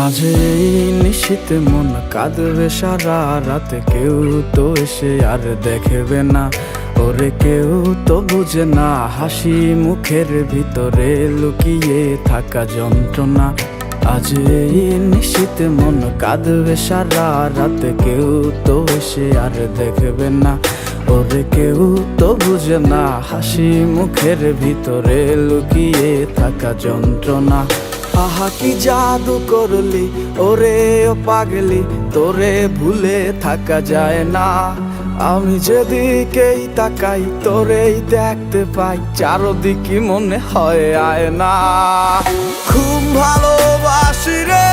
আজ এই নিশীথে মন কাঁদবে সারা রাত, কেউ তো এসে আর দেখবে না, ওরে কেউ তো বুঝে না হাসি মুখের ভিতরে লুকিয়ে থাকা যন্ত্রণা। আজ এই নিশীথে মন কাঁদবে সারা রাত, কেউ তো এসে আর দেখবে না, ওরে কেউ তো বুঝে না হাসি মুখের ভিতরে লুকিয়ে থাকা যন্ত্রণা। আহা কি জাদু করলি ওরে ও পাগলি, তোরে ভুলে থাকা যায় না। আমি যেদিকেই তাকাই তোরেই দেখতে পাই, চারদিকে মনে হয় আয়না। ঘুম ভালোবাসি রে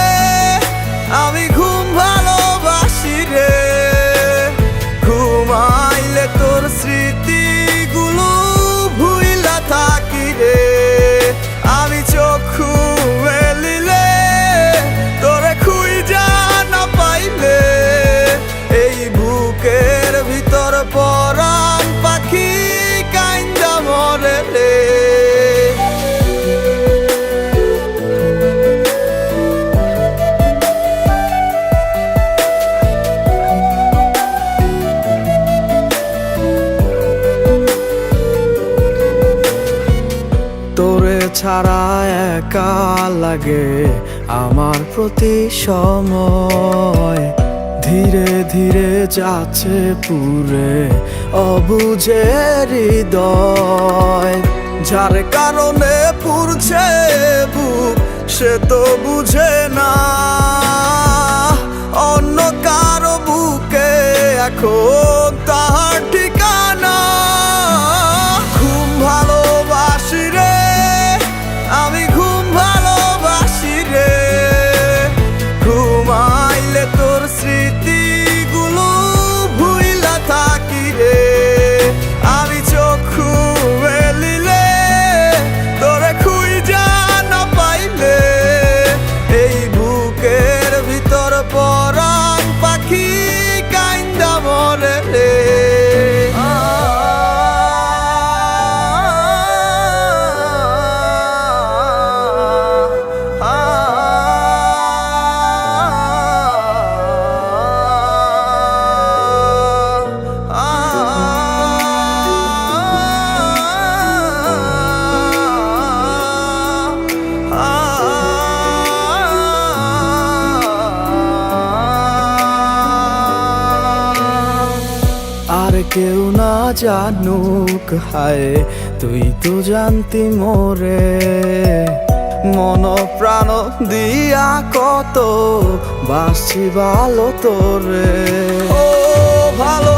আমি, ঘুম ভালোবাসি রে, ঘুমাইলে তোর স্মৃতিগুলো ভুইলা থাকি রে। আমি চক্ষু মেলিলে তোরে খুঁজা না পাইলে, এই বুকের ভিতর পরাণ পাখি কাইন্দা মরে রে। তোরে ছাড়া একা লাগে আমার প্রতি সময়, ধীরে ধীরে যাচ্ছে পুরে অবুঝে হৃদয়। যার কারণে পুরছে বুক সে তো বুঝে না, অন্য কারো বুকে এখন তাহার ঠিকানা। ঘুম ভালোবাসি রে আমি, ঘুম ভালোবাসি রে, ঘুমাইলে তোর স্মৃতিগুলো ভুইলা থাকি রে। আমি চক্ষু মেলিলে তোরে খুঁজা না পাইলে, এই বুকের ভিতর পরাণ পাখি কাইন্দা মরে রে। আর কেউ না জানুক হায়, তুই তো জানতি মোরে, মন প্রাণ দিয়া কত বাসছি ভালো তোরে। ও ভালো